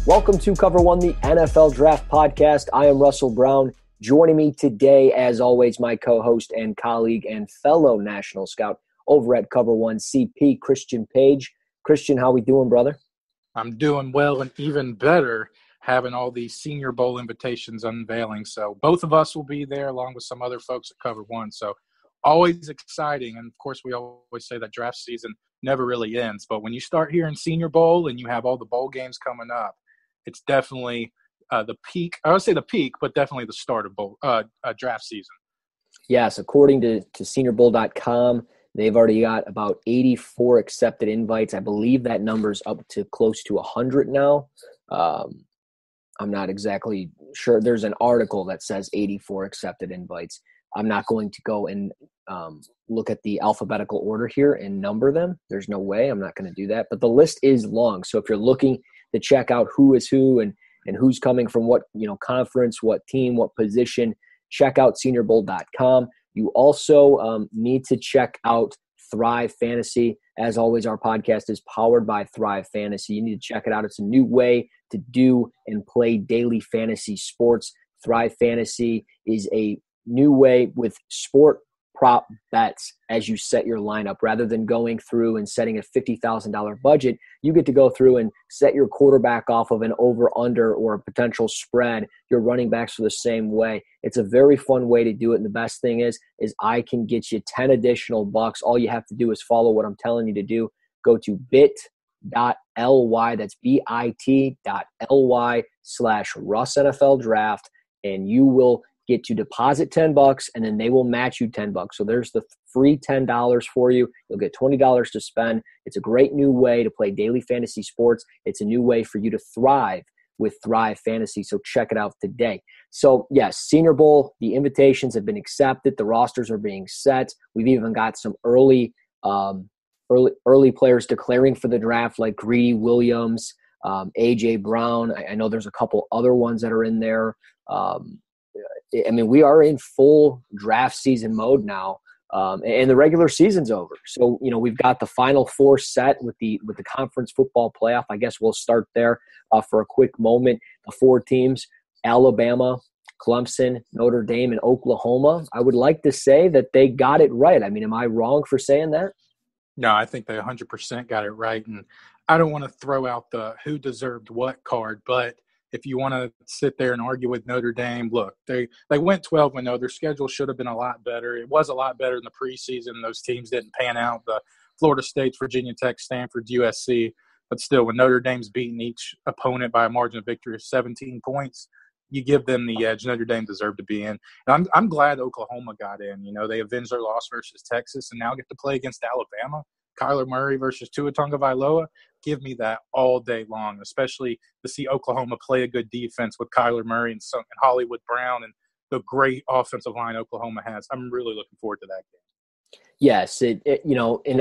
Welcome to Cover One, the NFL Draft Podcast. I am Russell Brown. Joining me today, as always, my co-host and colleague and fellow national scout over at Cover One, CP, Christian Page. Christian, how we doing, brother? I'm doing well, and even better having all these Senior Bowl invitations unveiling. So both of us will be there along with some other folks at Cover One. So always exciting. And, of course, we always say that draft season never really ends. But when you start hearing Senior Bowl and you have all the bowl games coming up, it's definitely the peak. I would say the peak, but definitely the start of bowl draft season. Yes, according to seniorbowl.com, they've already got about 84 accepted invites. I believe that number's up to close to 100 now. I'm not exactly sure. There's an article that says 84 accepted invites. I'm not going to go and look at the alphabetical order here and number them. There's no way. I'm not going to do that. But the list is long. So if you're looking to check out who is who and who's coming from what conference, what team, what position, check out seniorbowl.com. You also need to check out Thrive Fantasy. As always, our podcast is powered by Thrive Fantasy. You need to check it out. It's a new way to do and play daily fantasy sports. Thrive Fantasy is a new way with sport prop bets as you set your lineup. Rather than going through and setting a $50,000 budget, you get to go through and set your quarterback off of an over-under or a potential spread. Your running backs are the same way. It's a very fun way to do it, and the best thing is I can get you 10 additional bucks. All you have to do is follow what I'm telling you to do. Go to bit.ly, that's bit.ly/Russ NFL Draft, and you will get to deposit $10, and then they will match you $10. So there's the free $10 for you. You'll get $20 to spend. It's a great new way to play daily fantasy sports. It's a new way for you to thrive with Thrive Fantasy. So check it out today. So yes, Senior Bowl, the invitations have been accepted. The rosters are being set. We've even got some early players declaring for the draft, like Greedy Williams, A.J. Brown. I know there's a couple other ones that are in there. We are in full draft season mode now, and the regular season's over. So, we've got the Final Four set with the conference football playoff. I guess we'll start there for a quick moment. The four teams, Alabama, Clemson, Notre Dame, and Oklahoma. I would like to say that they got it right. Am I wrong for saying that? No, I think they 100% got it right. And I don't want to throw out the who deserved what card, but if you want to sit there and argue with Notre Dame, look, they went 12-0. Their schedule should have been a lot better. It was a lot better in the preseason. Those teams didn't pan out. The Florida State, Virginia Tech, Stanford, USC. But still, when Notre Dame's beating each opponent by a margin of victory of 17 points, you give them the edge. Notre Dame deserved to be in. And I'm glad Oklahoma got in. They avenged their loss versus Texas and now get to play against Alabama. Kyler Murray versus Tua Tagovailoa, give me that all day long, especially to see Oklahoma play a good defense with Kyler Murray and Hollywood Brown and the great offensive line Oklahoma has. I'm really looking forward to that game. Yes, and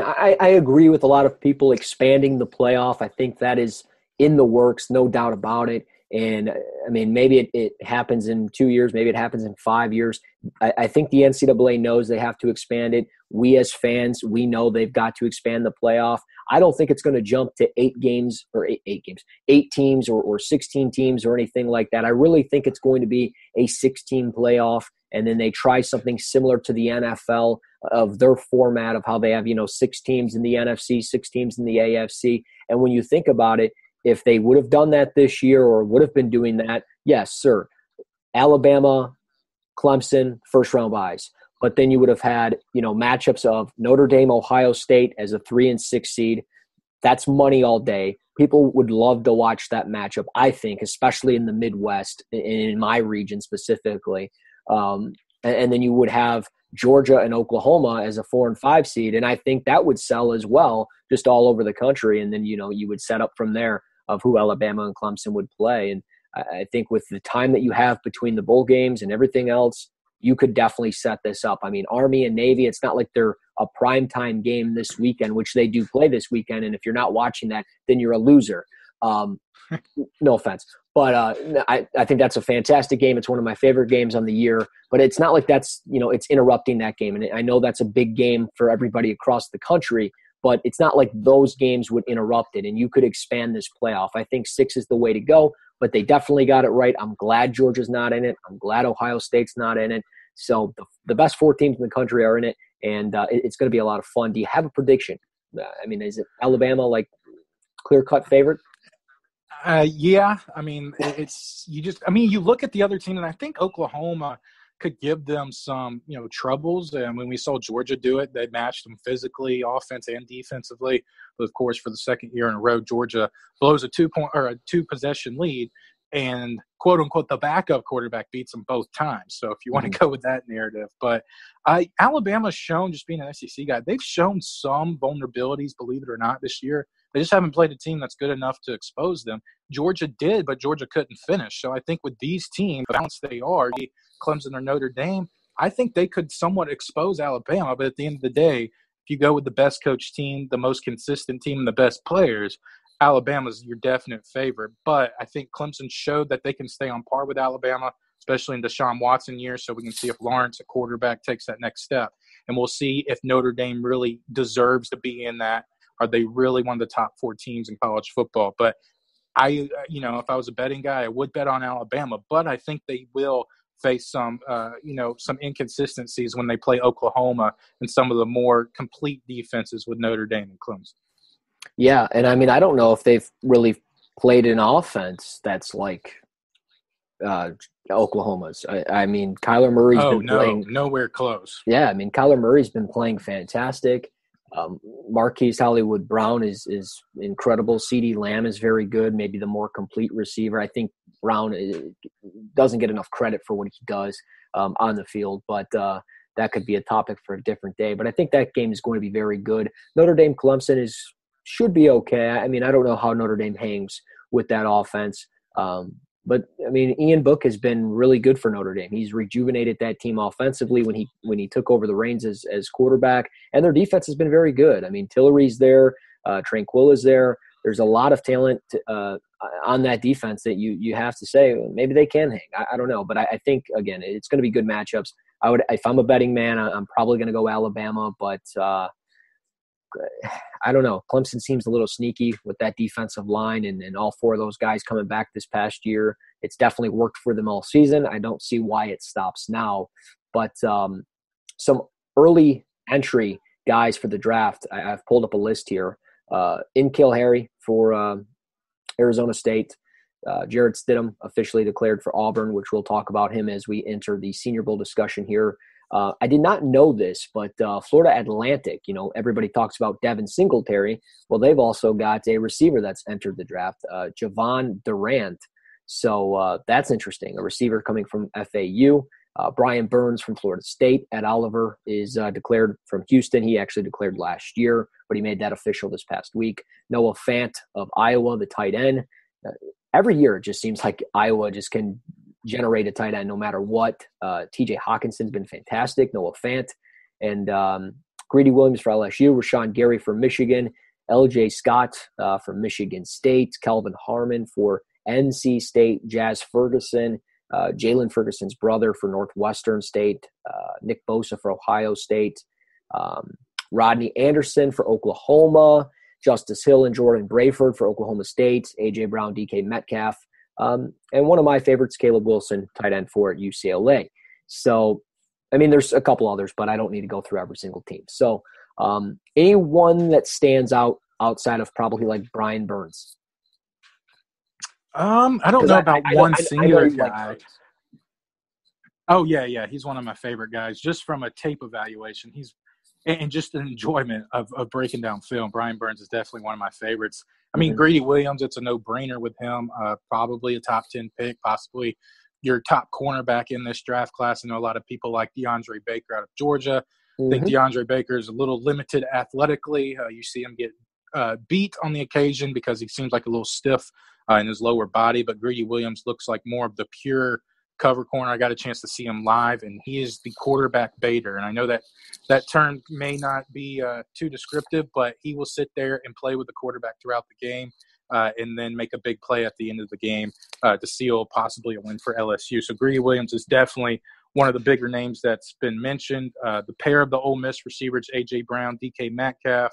I agree with a lot of people expanding the playoff. I think that is in the works, no doubt about it. And, maybe it happens in 2 years. Maybe it happens in 5 years. I think the NCAA knows they have to expand it. We as fans, we know they've got to expand the playoff. I don't think it's going to jump to 8 teams or 16 teams or anything like that. I really think it's going to be a 16 playoff, and then they try something similar to the NFL of their format of how they have, 6 teams in the NFC, 6 teams in the AFC. And when you think about it, if they would have done that this year or would have been doing that, yes, sir, Alabama, Clemson, first-round buys. But then you would have had, matchups of Notre Dame, Ohio State as a 3 and 6 seed. That's money all day. People would love to watch that matchup, I think, especially in the Midwest, in my region specifically. And then you would have Georgia and Oklahoma as a 4 and 5 seed. And I think that would sell as well, just all over the country. And then, you would set up from there of who Alabama and Clemson would play. And I think with the time that you have between the bowl games and everything else, you could definitely set this up. Army and Navy, it's not like they're a primetime game this weekend, which they do play this weekend. And if you're not watching that, then you're a loser. No offense. But I think that's a fantastic game. It's one of my favorite games on the year. But it's not like that's, it's interrupting that game. And I know that's a big game for everybody across the country. but it's not like those games would interrupt it and you could expand this playoff. I think 6 is the way to go, but they definitely got it right. I'm glad Georgia's not in it. I'm glad Ohio State's not in it. So the best 4 teams in the country are in it, and it's going to be a lot of fun. Do you have a prediction? I mean, is it Alabama like clear-cut favorite? Yeah. I mean, you look at the other team, and I think Oklahoma could give them some, troubles. And when we saw Georgia do it, they matched them physically, offense and defensively. But of course, for the second year in a row, Georgia blows a 2-possession lead, and quote unquote the backup quarterback beats them both times. So if you want to go with that narrative, but Alabama's shown, just being an SEC guy, they've shown some vulnerabilities, believe it or not, this year. They just haven't played a team that's good enough to expose them. Georgia did, but Georgia couldn't finish. So I think with these teams, the balance they are, Clemson or Notre Dame, I think they could somewhat expose Alabama. But at the end of the day, if you go with the best coach team, the most consistent team, and the best players, Alabama's your definite favorite. But I think Clemson showed that they can stay on par with Alabama, especially in Deshaun Watson years, so we can see if Lawrence, a quarterback, takes that next step. And we'll see if Notre Dame really deserves to be in that. Are they really one of the top 4 teams in college football? But if I was a betting guy, I would bet on Alabama. But I think they will face some inconsistencies when they play Oklahoma and some of the more complete defenses with Notre Dame and Clemson. Yeah, and I mean, I don't know if they've really played an offense that's like Oklahoma's. I mean, Kyler Murray's been playing nowhere close. Yeah, I mean, Kyler Murray's been playing fantastic. Marquise Hollywood Brown is incredible. CeeDee Lamb is very good, maybe the more complete receiver. I think Brown doesn't get enough credit for what he does on the field, but that could be a topic for a different day. But I think that game is going to be very good. Notre Dame Clemson should be okay. I mean, I don't know how Notre Dame hangs with that offense. But I mean, Ian Book has been really good for Notre Dame. He's rejuvenated that team offensively when he took over the reins as quarterback, and their defense has been very good. I mean, Tillery's there, Tranquill is there. There's a lot of talent on that defense that you have to say maybe they can hang. I don't know, but I think again it's going to be good matchups. If I'm a betting man, I'm probably going to go Alabama, but I don't know. Clemson seems a little sneaky with that defensive line and all 4 of those guys coming back this past year. It's definitely worked for them all season. I don't see why it stops now. But some early entry guys for the draft, I've pulled up a list here. N'Keal Harry for Arizona State. Jarrett Stidham officially declared for Auburn, which we'll talk about him as we enter the Senior Bowl discussion here. I did not know this, but Florida Atlantic, everybody talks about Devin Singletary. Well, they've also got a receiver that's entered the draft, Javon Durant. So that's interesting. A receiver coming from FAU. Brian Burns from Florida State. Ed Oliver is declared from Houston. He actually declared last year, but he made that official this past week. Noah Fant of Iowa, the tight end. Every year it just seems like Iowa just can generate a tight end no matter what. TJ Hawkinson's been fantastic. Noah Fant. And Greedy Williams for LSU. Rashawn Gary for Michigan. LJ Scott from Michigan State. Kelvin Harmon for NC State. Jazz Ferguson. Jalen Ferguson's brother for Northwestern State. Nick Bosa for Ohio State. Rodney Anderson for Oklahoma. Justice Hill and Jordan Brayford for Oklahoma State. A.J. Brown, DK Metcalf. And one of my favorites, Caleb Wilson, tight end for UCLA. So, I mean, there's a couple others, but I don't need to go through every single team. So, anyone that stands out outside of probably like Brian Burns? I don't know about one singular guy. Oh, yeah. He's one of my favorite guys. Just from a tape evaluation, and just an enjoyment of breaking down film. Brian Burns is definitely one of my favorites. I mean, Greedy Williams, it's a no-brainer with him. Probably a top 10 pick, possibly your top cornerback in this draft class. I know a lot of people like Deandre Baker out of Georgia. I think Deandre Baker is a little limited athletically. You see him get beat on the occasion because he seems like a little stiff in his lower body. But Greedy Williams looks like more of the pure cover corner. I got a chance to see him live, and he is the quarterback baiter. And I know that term may not be too descriptive, but he will sit there and play with the quarterback throughout the game and then make a big play at the end of the game to seal possibly a win for LSU. So Greedy Williams is definitely one of the bigger names that's been mentioned. The pair of the Ole Miss receivers, A.J. Brown, DK Metcalf,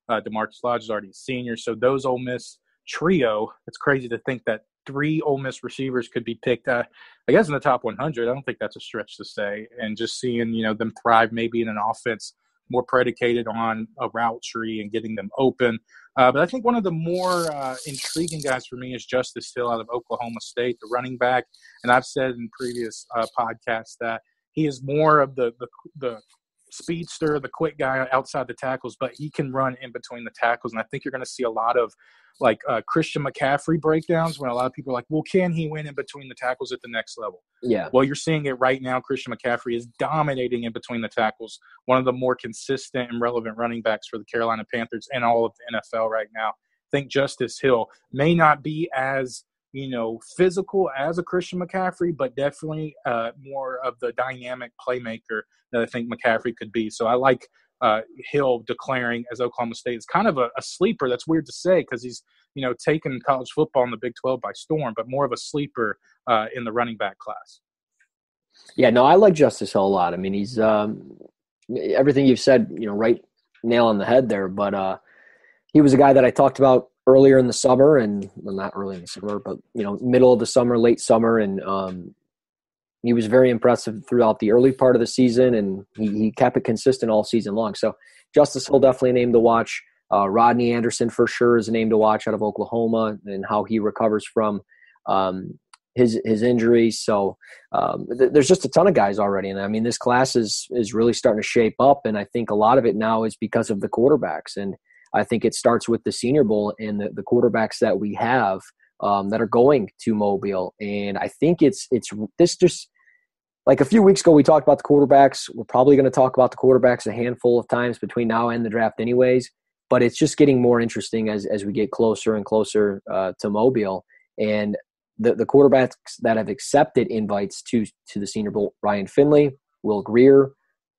DeMarcus Lodge is already a senior. So those Ole Miss trio, it's crazy to think that 3 Ole Miss receivers could be picked, I guess, in the top 100. I don't think that's a stretch to say. And just seeing, them thrive maybe in an offense more predicated on a route tree and getting them open. But I think one of the more intriguing guys for me is Justice Hill out of Oklahoma State, the running back. And I've said in previous podcasts that he is more of the speedster, the quick guy outside the tackles, but he can run in between the tackles. And I think you're going to see a lot of Christian McCaffrey breakdowns when a lot of people are like, well, can he win in between the tackles at the next level? Yeah. Well, you're seeing it right now. Christian McCaffrey is dominating in between the tackles, one of the more consistent and relevant running backs for the Carolina Panthers and all of the NFL right now. I think Justice Hill may not be as physical as a Christian McCaffrey, but definitely more of the dynamic playmaker that I think McCaffrey could be. So I like Hill declaring as Oklahoma State. It's kind of a sleeper. That's weird to say because he's, taken college football in the Big 12 by storm, but more of a sleeper in the running back class. Yeah, no, I like Justice Hill a lot. I mean, he's everything you've said, right nail on the head there. But he was a guy that I talked about earlier in the summer, and well, not early in the summer, but middle of the summer, late summer, and he was very impressive throughout the early part of the season, and he kept it consistent all season long. So Justice Hill definitely a name to watch. Rodney Anderson for sure is a name to watch out of Oklahoma and how he recovers from his injuries. So there's just a ton of guys already, and I mean this class is really starting to shape up, and I think a lot of it now is because of the quarterbacks, and I think it starts with the Senior Bowl and the quarterbacks that we have that are going to Mobile. And I think it's this just like a few weeks ago we talked about the quarterbacks. We're probably going to talk about the quarterbacks a handful of times between now and the draft anyways. But it's just getting more interesting as we get closer and closer to Mobile. And the quarterbacks that have accepted invites to the Senior Bowl, Ryan Finley, Will Grier,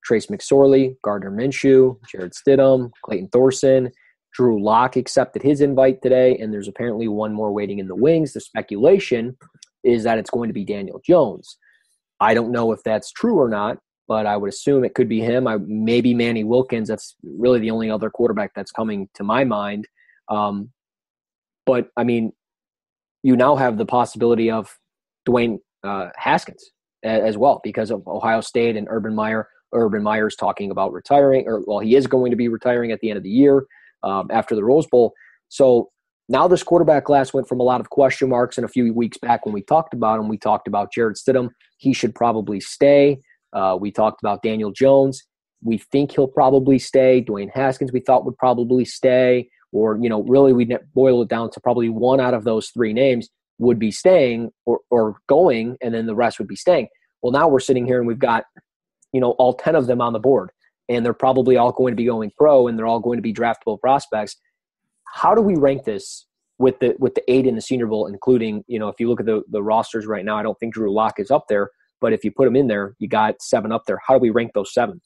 Trace McSorley, Gardner Minshew, Jared Stidham, Clayton Thorson. Drew Lock accepted his invite today, and there's apparently one more waiting in the wings. The speculation is that it's going to be Daniel Jones. I don't know if that's true or not, but I would assume it could be him. Maybe Manny Wilkins. That's really the only other quarterback that's coming to my mind. But, I mean, you now have the possibility of Dwayne Haskins as well because of Ohio State and Urban Meyer. Urban Meyer's talking about retiring, he is going to be retiring at the end of the year. After the Rose Bowl. So now this quarterback class went from a lot of question marks, and a few weeks back when we talked about him, we talked about Jared Stidham. He should probably stay. We talked about Daniel Jones. We think he'll probably stay. Dwayne Haskins we thought would probably stay. Or, really we'd boil it down to probably one out of those 3 names would be staying or going, and then the rest would be staying. Well, now we're sitting here and we've got, all 10 of them on the board. And they're probably all going to be going pro, and they're all going to be draftable prospects. How do we rank this with the 8 in the Senior Bowl, including, if you look at the rosters right now, I don't think Drew Lock is up there, but if you put him in there, you got 7 up there. How do we rank those 7?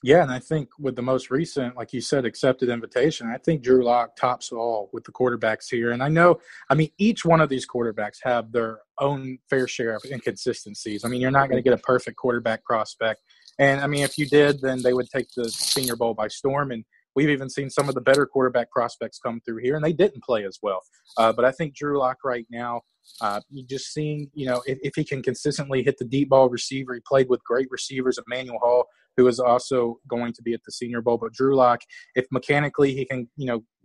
Yeah, and I think with the most recent, like you said, accepted invitation, I think Drew Lock tops all with the quarterbacks here. And each one of these quarterbacks have their own fair share of inconsistencies. I mean, you're not going to get a perfect quarterback prospect. And, if you did, then they would take the Senior Bowl by storm. And we've even seen some of the better quarterback prospects come through here, and they didn't play as well. But I think Drew Lock right now, you just seeing, if he can consistently hit the deep ball receiver. He played with great receivers, Emmanuel Hall, who is also going to be at the Senior Bowl. But Drew Lock, if mechanically he can,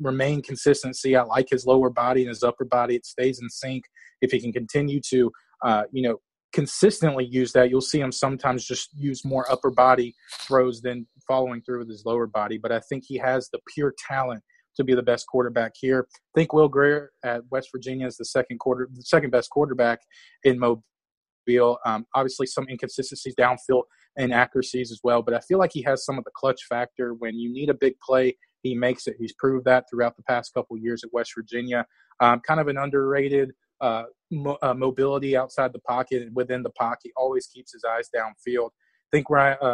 remain consistency, I like his lower body and his upper body. It stays in sync. If he can continue to, consistently use that, you'll see him sometimes just use more upper body throws than following through with his lower body. But I think he has the pure talent to be the best quarterback here. I think Will Grier at West Virginia is the second best quarterback in Mobile. Obviously some inconsistencies downfield and accuracies as well, but I feel like he has some of the clutch factor. When you need a big play, he makes it. He's proved that throughout the past couple of years at West Virginia. Kind of an underrated mobility outside the pocket and within the pocket. Always keeps his eyes downfield. I think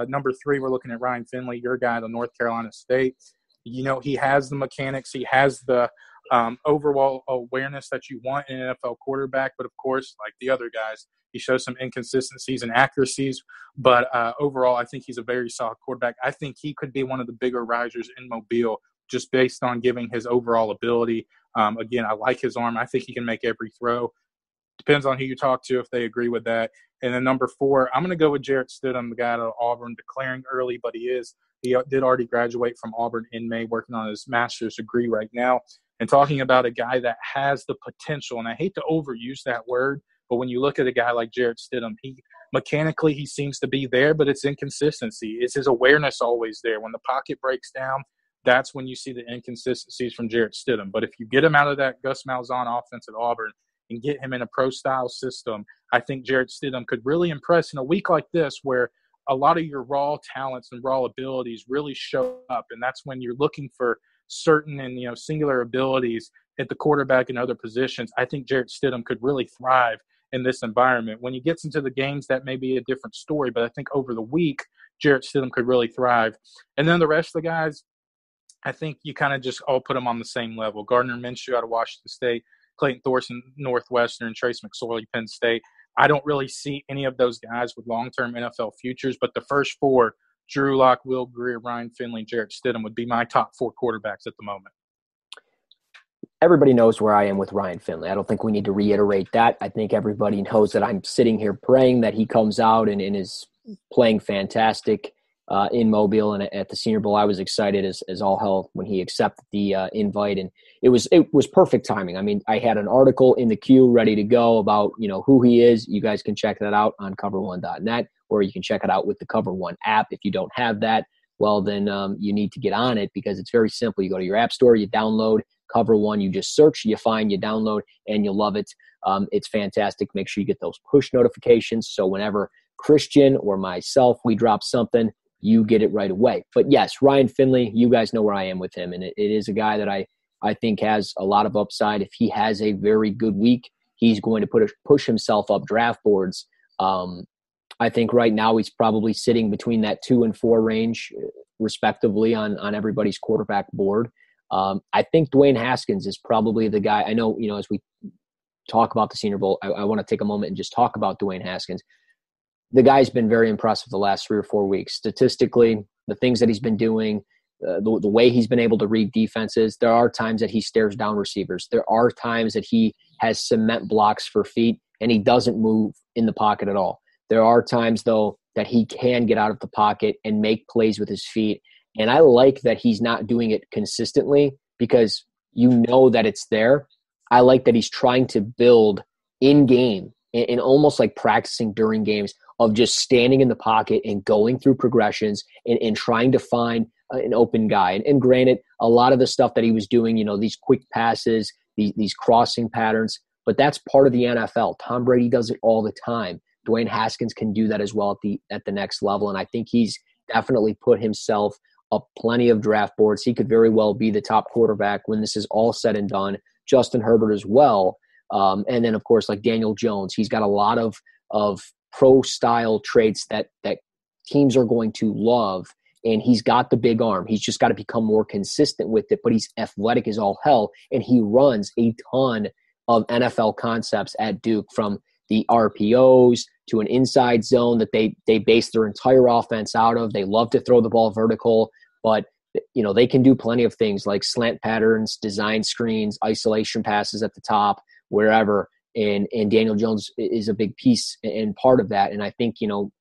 number 3, we're looking at Ryan Finley, your guy to North Carolina State. He has the mechanics. He has the overall awareness that you want in an NFL quarterback. But, of course, like the other guys, he shows some inconsistencies and accuracies. But overall, I think he's a very solid quarterback. I think he could be one of the bigger risers in Mobile just based on giving his overall ability. Again, I like his arm. I think he can make every throw. Depends on who you talk to if they agree with that. And then number 4, I'm going to go with Jarrett Stidham, the guy out of Auburn, declaring early, but he did already graduate from Auburn in May, working on his master's degree right now. And talking about a guy that has the potential, and I hate to overuse that word, but when you look at a guy like Jarrett Stidham, mechanically he seems to be there, but it's inconsistency. Is his awareness always there? When the pocket breaks down, that's when you see the inconsistencies from Jarrett Stidham. But if you get him out of that Gus Malzahn offense at Auburn and get him in a pro-style system, I think Jarrett Stidham could really impress in a week like this where a lot of your raw talents and raw abilities really show up. And that's when you're looking for certain and, singular abilities at the quarterback and other positions. I think Jarrett Stidham could really thrive in this environment. When he gets into the games, that may be a different story, but I think over the week, Jarrett Stidham could really thrive. And then the rest of the guys, I think you kind of just all put them on the same level. Gardner Minshew out of Washington State, Clayton Thorson, Northwestern, Trace McSorley, Penn State. I don't really see any of those guys with long-term NFL futures, but the first 4, Drew Lock, Will Grier, Ryan Finley, Jarrett Stidham would be my top 4 quarterbacks at the moment. Everybody knows where I am with Ryan Finley. I don't think we need to reiterate that. I think everybody knows that I'm sitting here praying that he comes out and is playing fantastic in Mobile and at the Senior Bowl. I was excited as all hell when he accepted the invite, and it was perfect timing. I mean, I had an article in the queue ready to go about who he is. You guys can check that out on cover1.net, or you can check it out with the Cover One app. If you don't have that, well then you need to get on it because it's very simple. You go to your app store, you download Cover One, you just search, you find, you download, and you'll love it. It's fantastic. Make sure you get those push notifications so whenever Christian or myself we drop something, you get it right away. But yes, Ryan Finley, you guys know where I am with him, and it is a guy that I think has a lot of upside. If he has a very good week, he's going to push himself up draft boards. I think right now he's probably sitting between that 2 and 4 range, respectively, on everybody's quarterback board. I think Dwayne Haskins is probably the guy. I know, as we talk about the Senior Bowl, I want to take a moment and just talk about Dwayne Haskins. The guy's been very impressive the last 3 or 4 weeks. Statistically, the things that he's been doing, the way he's been able to read defenses, there are times that he stares down receivers. There are times that he has cement blocks for feet, and he doesn't move in the pocket at all. There are times, though, that he can get out of the pocket and make plays with his feet. And I like that he's not doing it consistently because that it's there. I like that he's trying to build in-game and almost like practicing during games of just standing in the pocket and going through progressions and trying to find an open guy. And granted, a lot of the stuff that he was doing, these quick passes, these crossing patterns, but that's part of the NFL. Tom Brady does it all the time. Dwayne Haskins can do that as well at the next level, and I think he's definitely put himself up plenty of draft boards. He could very well be the top quarterback when this is all said and done. Justin Herbert as well. And then, of course, like Daniel Jones, he's got a lot of pro-style traits that teams are going to love, and he's got the big arm. He's just got to become more consistent with it, but he's athletic as all hell, and he runs a ton of NFL concepts at Duke, from the RPOs to an inside zone that they base their entire offense out of. They love to throw the ball vertical, but they can do plenty of things like slant patterns, design screens, isolation passes at the top, wherever. And Daniel Jones is a big piece and part of that. And I think,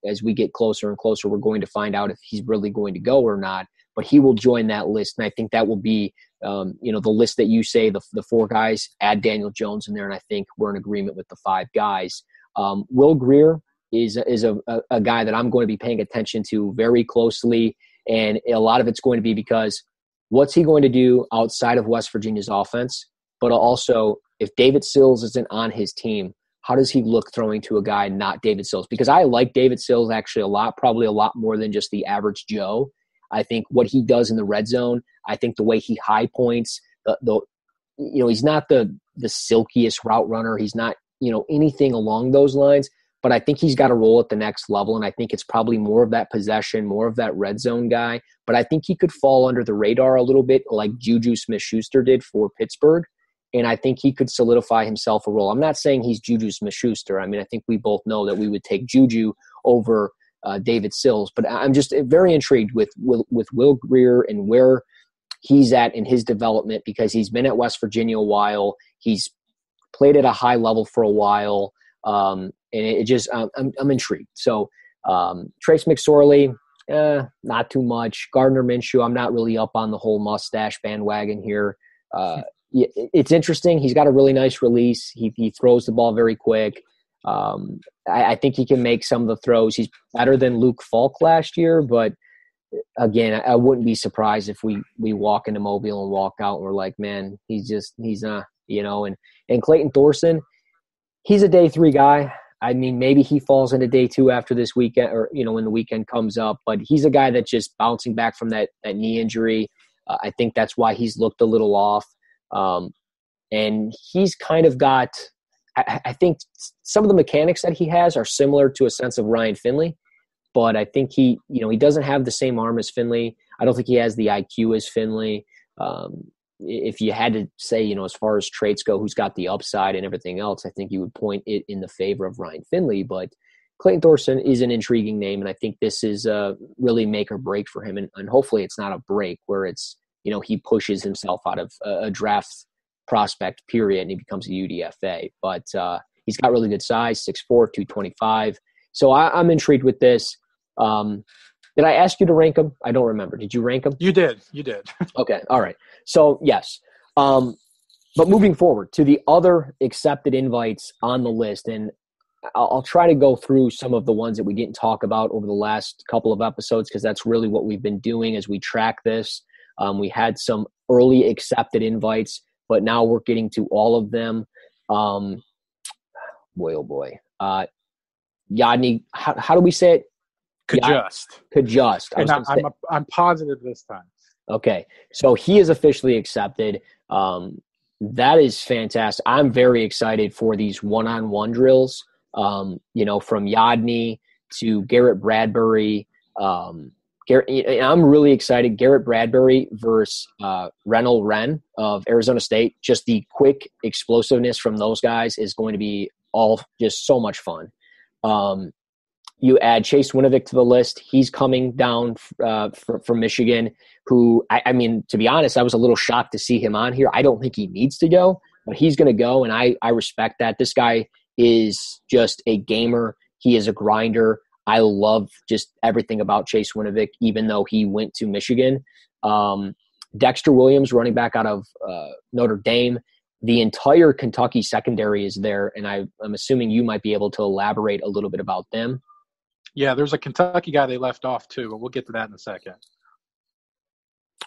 as we get closer and closer, we're going to find out if he's really going to go or not. But he will join that list, and I think that will be, the list that you say, the 4 guys, add Daniel Jones in there, and I think we're in agreement with the 5 guys. Will Grier is a guy that I'm going to be paying attention to very closely, and a lot of it's going to be because what's he going to do outside of West Virginia's offense, but also if David Sills isn't on his team, how does he look throwing to a guy not David Sills? Because I like David Sills actually a lot, probably a lot more than just the average Joe. I think what he does in the red zone, I think the way he high points, he's not the silkiest route runner. He's not, anything along those lines, but I think he's got to roll at the next level. And I think it's probably more of that possession, more of that red zone guy. But I think he could fall under the radar a little bit like Juju Smith-Schuster did for Pittsburgh. And I think he could solidify himself a role. I'm not saying he's Juju Smith-Schuster. I mean, I think we both know that we would take Juju over David Sills. But I'm just very intrigued with Will Grier and where he's at in his development, because he's been at West Virginia a while. He's played at a high level for a while. And it just, I'm intrigued. So Trace McSorley, not too much. Gardner Minshew, I'm not really up on the whole mustache bandwagon here. It's interesting. He's got a really nice release. He throws the ball very quick. I think he can make some of the throws. He's better than Luke Falk last year, but again, I wouldn't be surprised if we walk into Mobile and walk out and we're like, man, he's not, and Clayton Thorson, he's a day 3 guy. I mean, maybe he falls into day 2 after this weekend, or, when the weekend comes up, but he's a guy that's just bouncing back from that knee injury. I think that's why he's looked a little off. And he's kind of got, I think some of the mechanics that he has are similar to a sense of Ryan Finley, but I think he doesn't have the same arm as Finley. I don't think he has the IQ as Finley. If you had to say, as far as traits go, who's got the upside and everything else, I think you would point it in the favor of Ryan Finley. But Clayton Thorson is an intriguing name, and I think this is really make or break for him. And hopefully it's not a break where it's, he pushes himself out of a draft prospect period and he becomes a UDFA. But he's got really good size, 6'4", 225. So I'm intrigued with this. Did I ask you to rank them? I don't remember. Did you rank them? You did. Okay. All right. So, yes. But moving forward to the other accepted invites on the list, and I'll try to go through some of the ones that we didn't talk about over the last couple of episodes, because that's really what we've been doing as we track this. We had some early accepted invites, but now we're getting to all of them. Boy, oh boy. Yadni, how do we say it? Kajust. And I'm positive this time. Okay. So he is officially accepted. That is fantastic. I'm very excited for these one-on-one drills, from Yadni to Garrett Bradbury. I'm really excited. Garrett Bradbury versus Ren of Arizona State. Just the quick explosiveness from those guys is going to be all just so much fun. You add Chase Winovich to the list. He's coming down from Michigan, who, I mean, to be honest, I was a little shocked to see him on here. I don't think he needs to go, but he's going to go, and I respect that. This guy is just a gamer. He is a grinder. I love just everything about Chase Winovich, even though he went to Michigan. Dexter Williams, running back out of Notre Dame. The entire Kentucky secondary is there, and I'm assuming you might be able to elaborate a little bit about them. Yeah, there's a Kentucky guy they left off too, but we'll get to that in a second.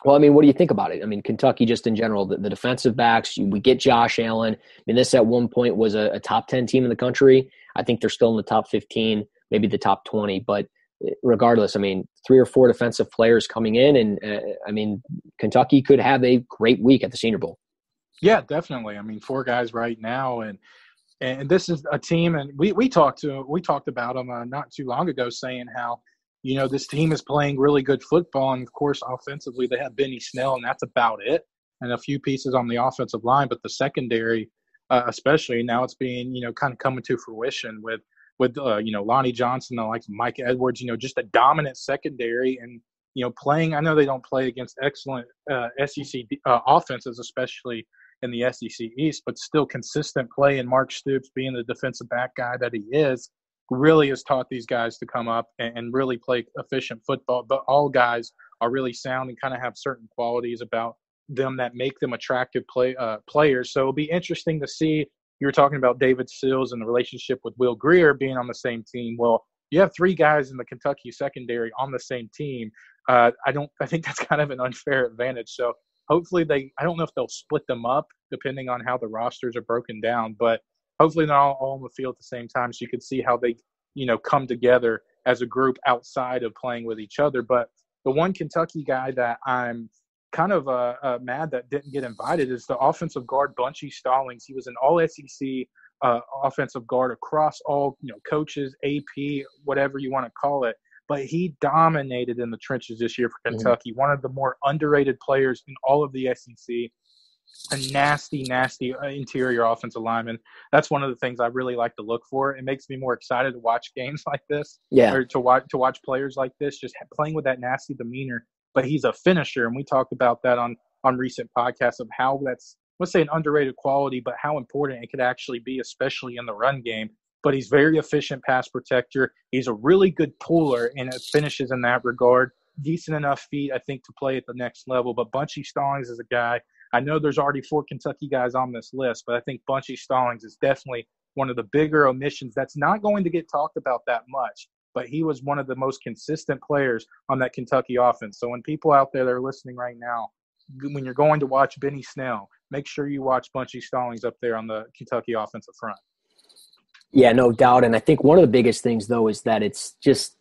Well, I mean, what do you think about it? I mean, Kentucky just in general, the defensive backs, we get Josh Allen. I mean, this at one point was a top 10 team in the country. I think they're still in the top 15, maybe the top 20. But regardless, I mean, 3 or 4 defensive players coming in. And, I mean, Kentucky could have a great week at the Senior Bowl. Yeah, definitely. I mean, 4 guys right now. And this is a team, and we talked about them not too long ago, saying how, this team is playing really good football. And, of course, offensively, they have Benny Snell, and that's about it, and a few pieces on the offensive line. But the secondary, especially, now it's being, kind of coming to fruition with Lonnie Johnson, the likes of Mike Edwards, just a dominant secondary. And, playing – I know they don't play against excellent SEC offenses, especially – in the SEC East, but still consistent play. And Mark Stoops, being the defensive back guy that he is, really has taught these guys to come up and really play efficient football. But all guys are really sound and kind of have certain qualities about them that make them attractive players. So it'll be interesting to see. You were talking about David Sills and the relationship with Will Grier being on the same team. Well, you have 3 guys in the Kentucky secondary on the same team. I think that's kind of an unfair advantage. So hopefully I don't know if they'll split them up depending on how the rosters are broken down, but hopefully they're all on the field at the same time so you can see how they, come together as a group outside of playing with each other. But the one Kentucky guy that I'm kind of mad that didn't get invited is the offensive guard, Bunchy Stallings. He was an all-SEC offensive guard across all, coaches, AP, whatever you want to call it. But he dominated in the trenches this year for Kentucky, one of the more underrated players in all of the SEC, a nasty interior offensive lineman. That's one of the things I really like to look for. It makes me more excited to watch games like this, or to watch players like this, just playing with that nasty demeanor. But he's a finisher, and we talked about that on on recent podcasts of how that's, let's say, an underrated quality, but how important it could actually be, especially in the run game. But he's very efficient pass protector. He's a really good puller and it finishes in that regard. Decent enough feet, I think, to play at the next level. But Bunchy Stallings is a guy. I know there's already 4 Kentucky guys on this list, but I think Bunchy Stallings is definitely one of the bigger omissions that's not going to get talked about that much. But he was one of the most consistent players on that Kentucky offense. So when people out there that are listening right now, when you're going to watch Benny Snell, make sure you watch Bunchy Stallings up there on the Kentucky offensive front. Yeah, no doubt. And I think one of the biggest things, though, is that it's just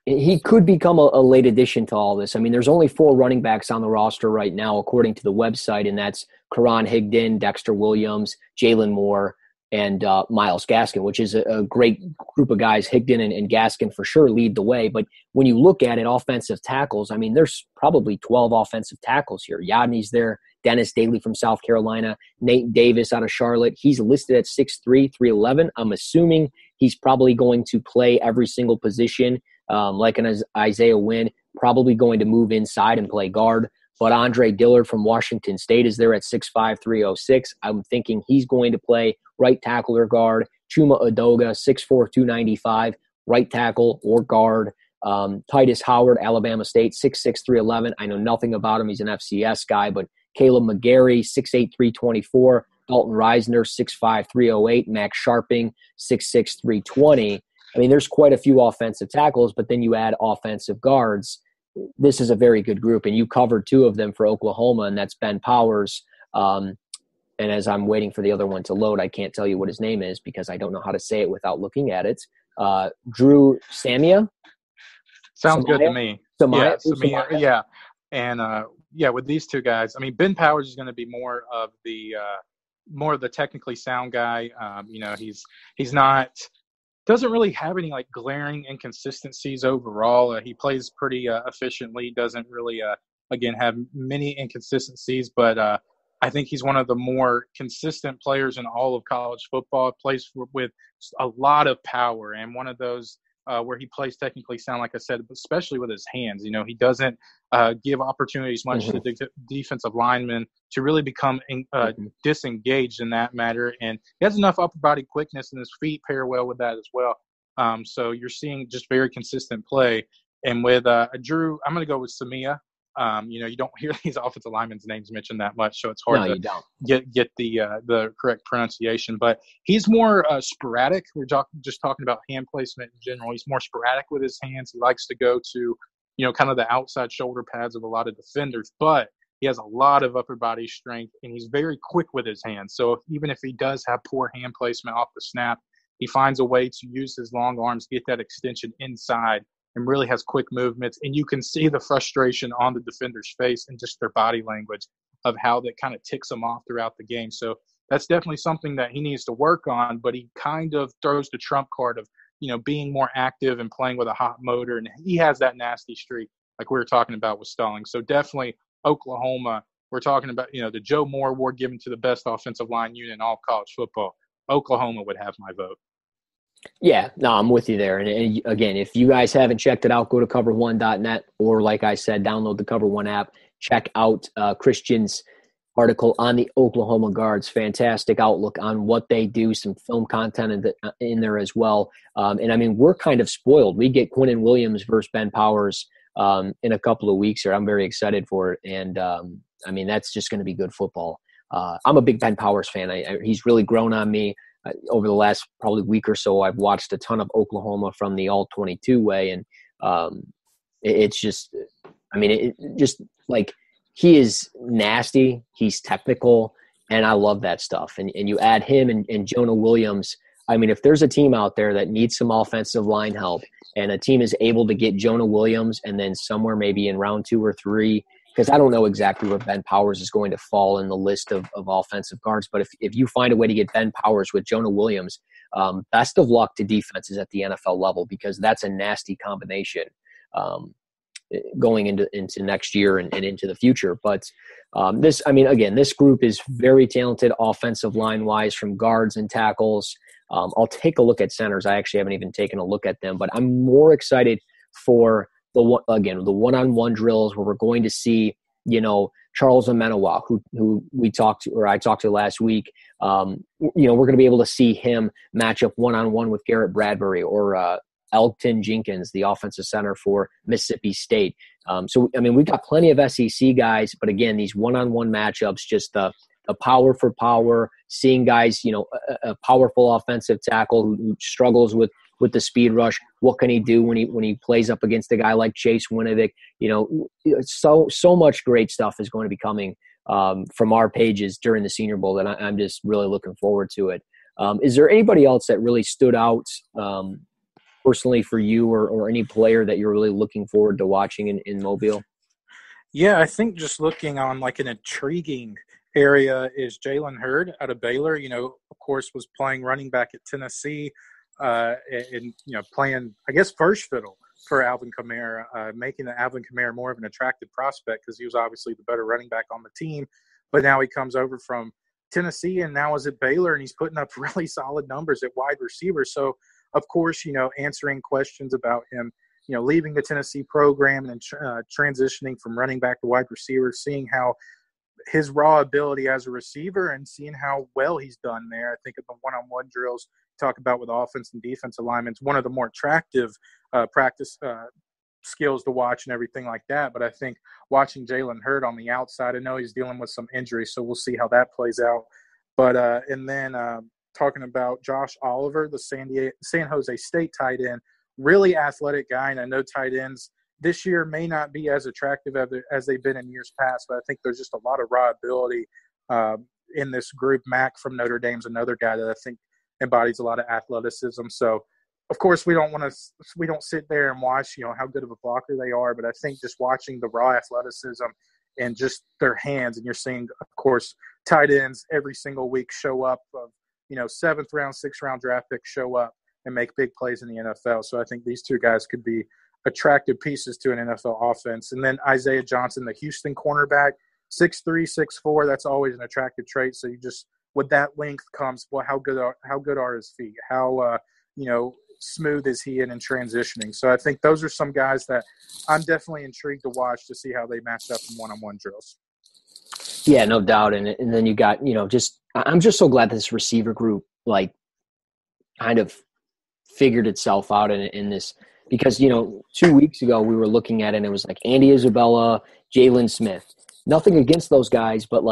he could become a late addition to all this. I mean, there's only 4 running backs on the roster right now, according to the website, and that's Karan Higdon, Dexter Williams, Jalen Moore, and Myles Gaskin, which is a great group of guys. Higdon and Gaskin for sure lead the way. But when you look at it, offensive tackles, I mean, there's probably 12 offensive tackles here. Yadney's there, Dennis Daly from South Carolina, Nate Davis out of Charlotte. He's listed at 6'3", 311. I'm assuming he's probably going to play every single position, like an Isaiah Wynn, probably going to move inside and play guard. But Andre Dillard from Washington State is there at 6'5", 306. I'm thinking he's going to play right tackle or guard. Chuma Edoga, 6'4", 295, right tackle or guard. Titus Howard, Alabama State, 6'6", 311. I know nothing about him. He's an FCS guy. But Caleb McGarry, 6'8", 324. Dalton Reisner, 6'5", 308. Max Sharping, 6'6", 320. I mean, there's quite a few offensive tackles, but then you add offensive guards. This is a very good group, and you covered 2 of them for Oklahoma, and that's Ben Powers. And as I'm waiting for the other one to load, I can't tell you what his name is because I don't know how to say it without looking at it. Drew Samia? Sounds good to me. Samia. Yeah. And, with these 2 guys, I mean, Ben Powers is going to be more of the technically sound guy. He's not – doesn't really have any like glaring inconsistencies overall. He plays pretty efficiently. Doesn't really, again, have many inconsistencies, but I think he's one of the more consistent players in all of college football. Plays with a lot of power and one of those where he plays technically sound, like I said, especially with his hands. He doesn't give opportunities much to the defensive linemen to really become disengaged in that matter. And he has enough upper body quickness, and his feet pair well with that as well. So you're seeing just very consistent play. And with Drew, I'm going to go with Samia. You don't hear these offensive linemen's names mentioned that much, so it's hard to get the correct pronunciation. But he's more sporadic. We're just talking about hand placement in general. He's more sporadic with his hands. He likes to go to, kind of the outside shoulder pads of a lot of defenders. But he has a lot of upper body strength, and he's very quick with his hands. So even if he does have poor hand placement off the snap, he finds a way to use his long arms, get that extension inside, and really has quick movements. And you can see the frustration on the defender's face and just their body language of how that kind of ticks them off throughout the game. So that's definitely something that he needs to work on, but he kind of throws the trump card of, being more active and playing with a hot motor. And he has that nasty streak like we were talking about with Stallings. So definitely Oklahoma, we're talking about, the Joe Moore Award given to the best offensive line unit in all of college football. Oklahoma would have my vote. Yeah, no, I'm with you there. And again, if you guys haven't checked it out, go to cover1.net or, like I said, download the Cover One app. Check out Christian's article on the Oklahoma guards. Fantastic outlook on what they do, some film content in there as well. And, I mean, we're kind of spoiled. We get Quinnen Williams versus Ben Powers in a couple of weeks here. I'm very excited for it. And, I mean, that's just going to be good football. I'm a big Ben Powers fan. He's really grown on me. Over the last probably week or so, I've watched a ton of Oklahoma from the All-22 way, and it's just, I mean, it just like he is nasty, he's technical, and I love that stuff. And you add him and Jonah Williams. I mean, if there's a team out there that needs some offensive line help, and a team is able to get Jonah Williams, and then somewhere maybe in round 2 or 3. Because I don't know exactly where Ben Powers is going to fall in the list of offensive guards. But if you find a way to get Ben Powers with Jonah Williams, best of luck to defenses at the NFL level, because that's a nasty combination going into next year and into the future. But this group is very talented offensive line-wise from guards and tackles. I'll take a look at centers. I actually haven't even taken a look at them. But I'm more excited for the one-on-one drills where we're going to see, Charles Amenawa, who we talked to, or I talked to last week. We're going to be able to see him match up one-on-one with Garrett Bradbury or Elton Jenkins, the offensive center for Mississippi State. We've got plenty of SEC guys, but again, these one-on-one matchups, just the power for power, seeing guys, a powerful offensive tackle who struggles with the speed rush. What can he do when he plays up against a guy like Chase Winovich? So much great stuff is going to be coming from our pages during the Senior Bowl, and I'm just really looking forward to it. Is there anybody else that really stood out personally for you, or any player that you're really looking forward to watching in Mobile? Yeah, I think just looking on like an intriguing area is Jalen Hurd out of Baylor. Of course, was playing running back at Tennessee, and playing, I guess, first fiddle for Alvin Kamara, making Alvin Kamara more of an attractive prospect because he was obviously the better running back on the team. But now he comes over from Tennessee and now is at Baylor, and he's putting up really solid numbers at wide receiver. So, of course, answering questions about him, leaving the Tennessee program and transitioning from running back to wide receiver, seeing how his raw ability as a receiver and seeing how well he's done there. I think of the one-on-one drills talk about with offense and defense alignments, one of the more attractive practice skills to watch and everything like that. But I think watching Jalen Hurd on the outside, I know he's dealing with some injuries, so we'll see how that plays out. But and then talking about Josh Oliver, the San Jose State tight end, really athletic guy, and I know tight ends this year may not be as attractive as they've been in years past, but I think there's just a lot of raw ability in this group. Mack from Notre Dame's another guy that I think embodies a lot of athleticism. So, of course, we don't sit there and watch, how good of a blocker they are, but I think just watching the raw athleticism and just their hands, and you're seeing, of course, tight ends every single week show up of, 7th round, 6th round draft picks show up and make big plays in the NFL. So I think these two guys could be attractive pieces to an NFL offense. And then Isaiah Johnson, the Houston cornerback, 6'3", 6'4", that's always an attractive trait. So you just, with that length comes, well, how good are his feet? How, smooth is he in transitioning? So I think those are some guys that I'm definitely intrigued to watch to see how they match up in one-on-one drills. Yeah, no doubt. And then you got, I'm just so glad this receiver group, kind of figured itself out in this, because, 2 weeks ago we were looking at it and it was like Andy Isabella, Jalen Smith. Nothing against those guys, but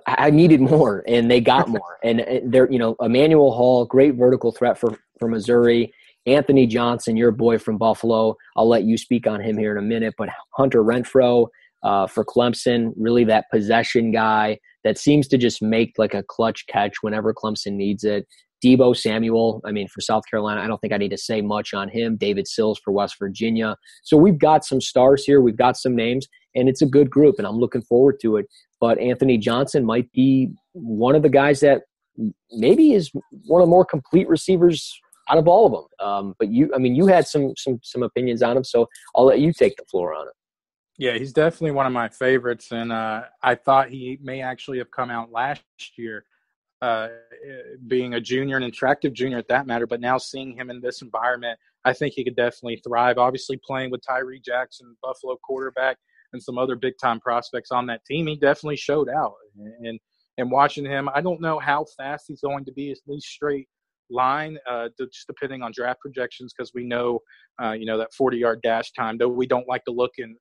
I needed more, and they got more. And they're, Emmanuel Hall, great vertical threat for Missouri. Anthony Johnson, your boy from Buffalo. I'll let you speak on him here in a minute. But Hunter Renfro for Clemson, really that possession guy that seems to just make like a clutch catch whenever Clemson needs it. Deebo Samuel, for South Carolina, I don't think I need to say much on him. David Sills for West Virginia. So we've got some stars here. We've got some names, and it's a good group, and I'm looking forward to it. But Anthony Johnson might be one of the guys that maybe is one of the more complete receivers out of all of them. But you had some opinions on him, so I'll let you take the floor on it. Yeah, he's definitely one of my favorites, and I thought he may actually have come out last year being a junior, an attractive junior at that matter, but now seeing him in this environment, I think he could definitely thrive. Obviously playing with Tyree Jackson, Buffalo quarterback, and some other big-time prospects on that team, he definitely showed out. And watching him, I don't know how fast he's going to be, at least straight line, just depending on draft projections, because we know, that 40-yard dash time, though we don't like to look in.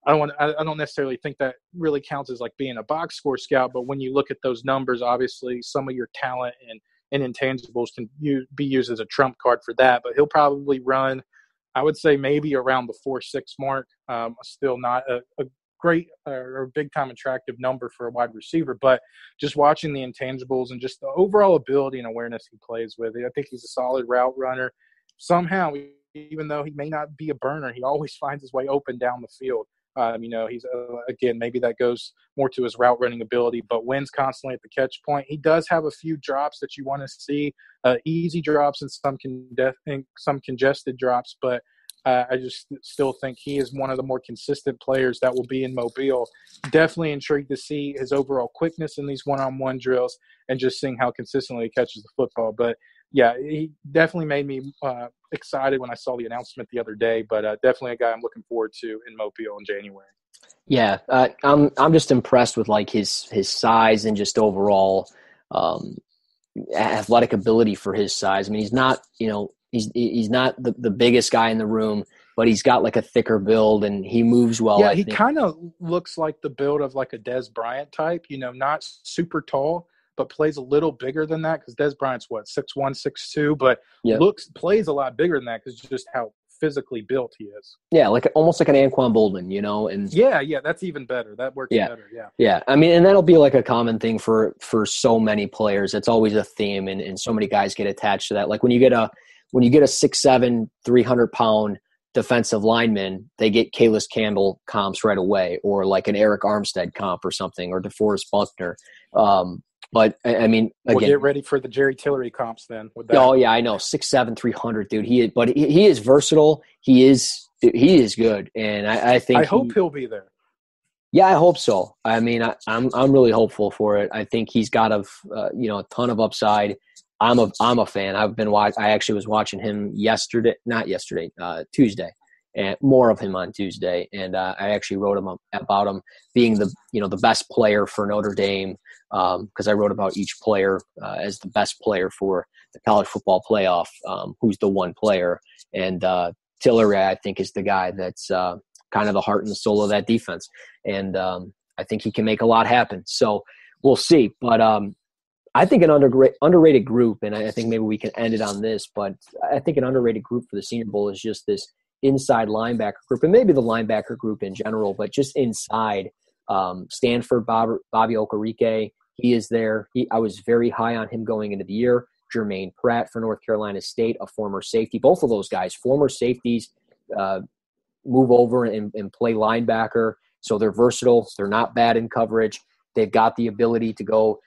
I don't necessarily think that really counts as like being a box score scout, but when you look at those numbers, obviously some of your talent and intangibles can be used as a trump card for that. But he'll probably run, I would say, maybe around the 4.6 mark. Still not a great or big-time attractive number for a wide receiver, but just watching the intangibles and just the overall ability and awareness he plays with, I think he's a solid route runner. Somehow, even though he may not be a burner, he always finds his way open down the field. He's again, maybe that goes more to his route running ability, but wins constantly at the catch point. He does have a few drops that you want to see, easy drops and some congested drops, but I just still think he is one of the more consistent players that will be in Mobile. Definitely intrigued to see his overall quickness in these one-on-one drills and just seeing how consistently he catches the football. But yeah, he definitely made me excited when I saw the announcement the other day, but definitely a guy I'm looking forward to in Mobile in January. Yeah, I'm just impressed with like his size and just overall athletic ability for his size. I mean, he's not, he's not the biggest guy in the room, but he's got like a thicker build and he moves well, Yeah, I he think. kind of looks like the build of like a Des Bryant type, not super tall, but plays a little bigger than that because Des Bryant's what, 6'1", 6'2", but Yep. plays a lot bigger than that because just how physically built he is. Yeah, like almost like an Anquan Boldin, and Yeah, that's even better. That works yeah, better, yeah. yeah. I mean, and that'll be like a common thing for so many players. It's always a theme, and so many guys get attached to that. Like when you get a 6'7", 300-pound defensive lineman, they get Kalis Campbell comps right away, or like an Eric Armstead comp or something, or DeForest Buckner. But I mean, again, we'll get ready for the Jerry Tillery comps then. With that. Oh yeah, I know, 6'7", 300, dude. He is versatile. He is good, and I think I hope he'll be there. Yeah, I hope so. I mean, I'm really hopeful for it. I think he's got a ton of upside. I'm a fan. I actually was watching him Tuesday, and more of him on Tuesday. And I actually wrote about him being the best player for Notre Dame, because I wrote about each player as the best player for the college football playoff, who's the one player. And Tillery, I think, is the guy that's kind of the heart and the soul of that defense. And I think he can make a lot happen. So we'll see. But I think an underrated group, and I think maybe we can end it on this, but I think an underrated group for the Senior Bowl is just this inside linebacker group, and maybe the linebacker group in general, but just inside. Stanford, Bobby Okereke, he is there. I was very high on him going into the year. Jermaine Pratt for North Carolina State, a former safety. Both of those guys, former safeties, move over and play linebacker. So they're versatile. They're not bad in coverage. They've got the ability to go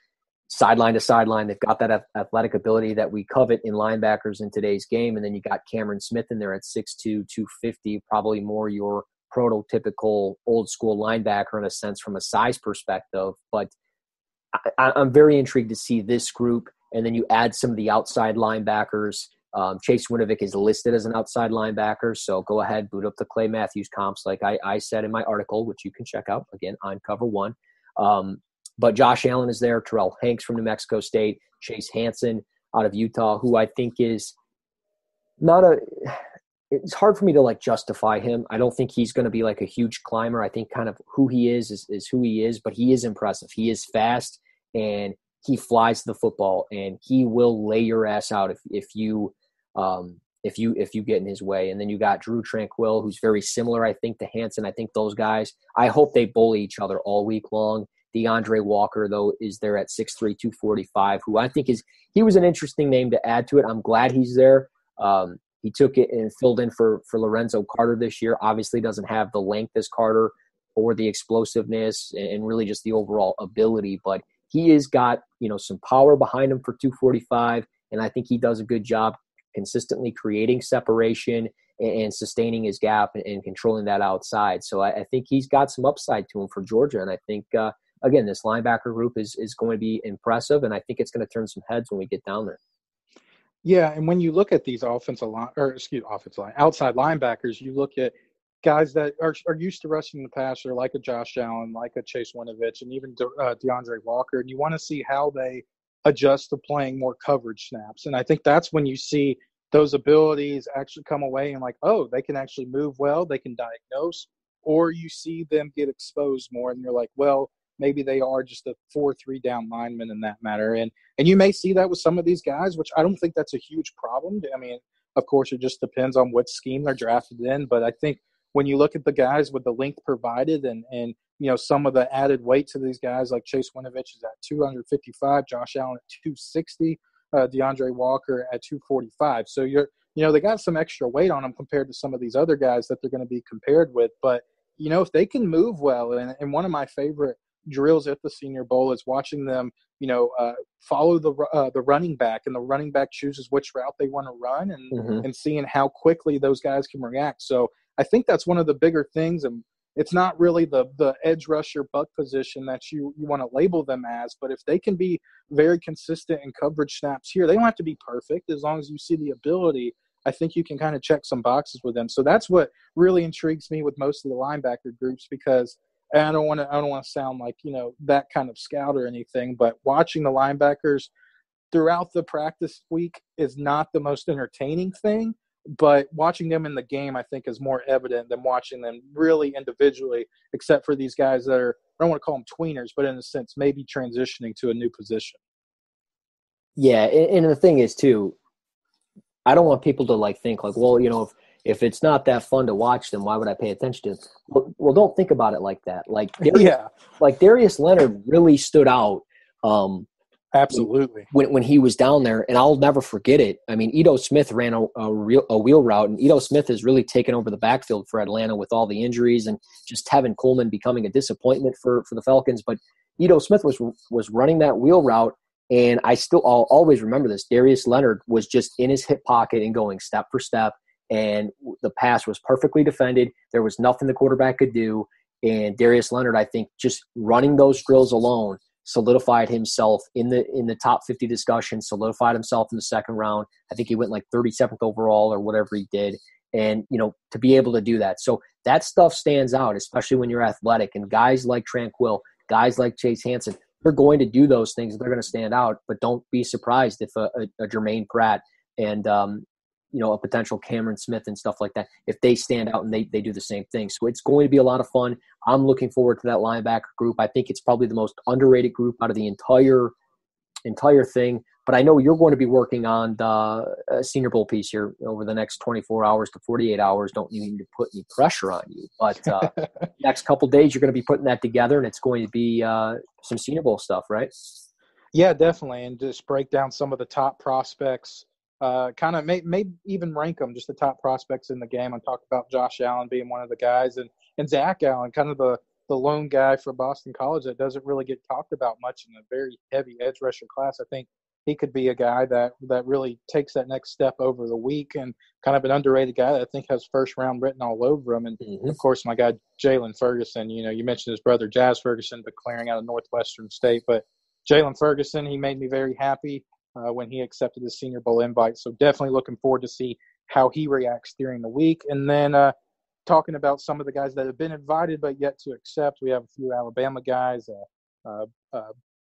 sideline to sideline. They've got that athletic ability that we covet in linebackers in today's game. And then you got Cameron Smith in there at 6'2", 250, probably more your prototypical old school linebacker in a sense from a size perspective. But I'm very intrigued to see this group. And then you add some of the outside linebackers. Chase Winovich is listed as an outside linebacker, so go ahead, boot up the Clay Matthews comps like I said in my article, which you can check out, again, on Cover One. But Josh Allen is there, Terrell Hanks from New Mexico State, Chase Hansen out of Utah, who I think is it's hard for me to justify him. I don't think he's going to be like a huge climber. I think kind of who he is who he is, but he is impressive. He is fast, and he flies the football, and he will lay your ass out if you get in his way. And then you got Drew Tranquill, who's very similar, I think, to Hansen. I think those guys, I hope they bully each other all week long. Deandre Walker, though, is there at 6'3", 245, who I think he was an interesting name to add to it. I'm glad he's there. He took it and filled in for Lorenzo Carter this year. Obviously doesn't have the length as Carter or the explosiveness and really just the overall ability, but he has got, some power behind him for 245, and I think he does a good job consistently creating separation and sustaining his gap and controlling that outside. So I think he's got some upside to him for Georgia, and I think, again, this linebacker group is going to be impressive, and I think it's going to turn some heads when we get down there. Yeah, and when you look at these outside linebackers, you look at guys that are used to rushing the passer, like a Josh Allen, like a Chase Winovich, and even DeAndre Walker, and you want to see how they adjust to playing more coverage snaps. And I think that's when you see those abilities actually come away and they can actually move well, they can diagnose, or you see them get exposed more, and you're like, well, maybe they are just a 4-3 down lineman in that matter. And you may see that with some of these guys, which I don't think that's a huge problem. I mean, of course, it just depends on what scheme they're drafted in. But I think when you look at the guys with the length provided and some of the added weight to these guys, like Chase Winovich is at 255, Josh Allen at 260, DeAndre Walker at 245. So they got some extra weight on them compared to some of these other guys that they're going to be compared with. But, if they can move well, and one of my favorite drills at the Senior Bowl is watching them, follow the running back, and the running back chooses which route they want to run, and seeing how quickly those guys can react. So I think that's one of the bigger things, and it's not really the edge rusher buck position that you want to label them as, but if they can be very consistent in coverage snaps here, they don't have to be perfect. As long as you see the ability, I think you can kind of check some boxes with them. So that's what really intrigues me with most of the linebacker groups, because And I don't want to sound like, that kind of scout or anything, but watching the linebackers throughout the practice week is not the most entertaining thing. But watching them in the game, I think, is more evident than watching them really individually, except for these guys that are, I don't want to call them tweeners, but in a sense, maybe transitioning to a new position. Yeah, and the thing is, too, I don't want people to think well, if it's not that fun to watch them, why would I pay attention to them? Well, don't think about it like that. Darius Leonard really stood out. Absolutely. When he was down there, and I'll never forget it. I mean, Ito Smith ran a wheel route, and Ito Smith has really taken over the backfield for Atlanta with all the injuries and just Tevin Coleman becoming a disappointment for the Falcons. But Ito Smith was running that wheel route, and I'll always remember this. Darius Leonard was just in his hip pocket and going step for step, and the pass was perfectly defended. There was nothing the quarterback could do, and Darius Leonard, I think, just running those drills alone solidified himself in the top 50 discussion, solidified himself in the second round. I think he went 37th overall or whatever he did. And, to be able to do that. So that stuff stands out, especially when you're athletic. And guys like Tranquill, guys like Chase Hansen, they're going to do those things. They're going to stand out. But don't be surprised if a Jermaine Pratt and, a potential Cameron Smith and stuff like that, if they stand out and they do the same thing. So it's going to be a lot of fun. I'm looking forward to that linebacker group. I think it's probably the most underrated group out of the entire thing. But I know you're going to be working on the Senior Bowl piece here over the next 24 hours to 48 hours. Don't need to put any pressure on you. But next couple of days, you're going to be putting that together, and it's going to be some Senior Bowl stuff, right? Yeah, definitely. And just break down some of the top prospects. Kind of may even rank them, just the top prospects in the game. I talked about Josh Allen being one of the guys, and Zach Allen, kind of the lone guy for Boston College that doesn't really get talked about much in a very heavy edge rusher class. I think he could be a guy that really takes that next step over the week, and kind of an underrated guy that I think has first round written all over him. And of course, my guy Jalen Ferguson. You mentioned his brother Jazz Ferguson declaring out of Northwestern State, but Jalen Ferguson, he made me very happy when he accepted the Senior Bowl invite. So definitely looking forward to see how he reacts during the week. And then talking about some of the guys that have been invited but yet to accept, we have a few Alabama guys,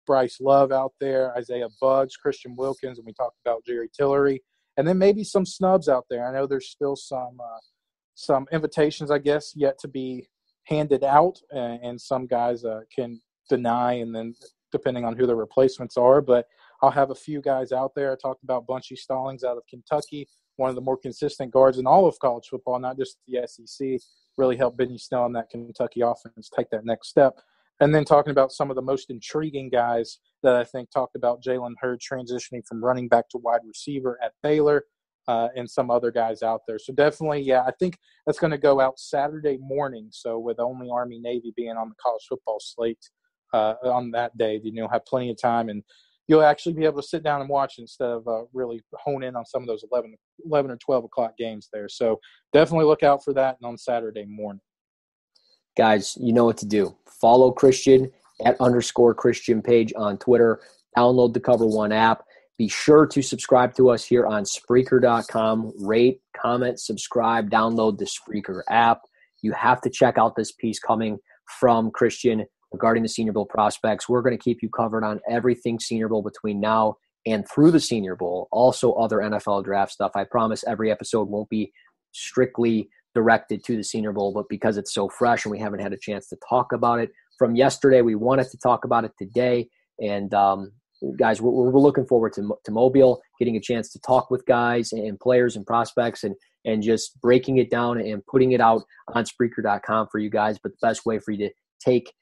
Bryce Love out there, Isaiah Buggs, Christian Wilkins, and we talked about Jerry Tillery. And then maybe some snubs out there. I know there's still some invitations, I guess, yet to be handed out, and some guys can deny, and then depending on who the replacements are. But I'll have a few guys out there. I talked about Bunchy Stallings out of Kentucky, one of the more consistent guards in all of college football, not just the SEC, really helped Benny Snell in that Kentucky offense take that next step. And then talking about some of the most intriguing guys that I think talked about Jalen Hurd transitioning from running back to wide receiver at Baylor, and some other guys out there. So definitely, yeah, I think that's going to go out Saturday morning. So with only Army-Navy being on the college football slate on that day, you'll have plenty of time, and you'll actually be able to sit down and watch instead of really hone in on some of those 11 or 12 o'clock games there. So definitely look out for that on Saturday morning. Guys, you know what to do. Follow Christian at _Christian page on Twitter. Download the Cover One app. Be sure to subscribe to us here on Spreaker.com. Rate, comment, subscribe, download the Spreaker app. You have to check out this piece coming from Christian regarding the Senior Bowl prospects. We're going to keep you covered on everything Senior Bowl between now and through the Senior Bowl. Also other NFL draft stuff. I promise every episode won't be strictly directed to the Senior Bowl, but because it's so fresh and we haven't had a chance to talk about it from yesterday, we wanted to talk about it today. And guys, we're looking forward to Mobile, getting a chance to talk with guys and players and prospects, and just breaking it down and putting it out on Spreaker.com for you guys. But the best way for you to take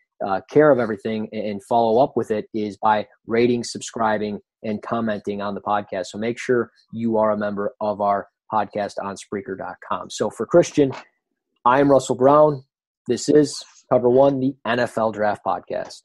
care of everything and follow up with it is by rating, subscribing, and commenting on the podcast. So make sure you are a member of our podcast on Spreaker.com. So for Christian, I'm Russell Brown. This is Cover One, the NFL Draft Podcast.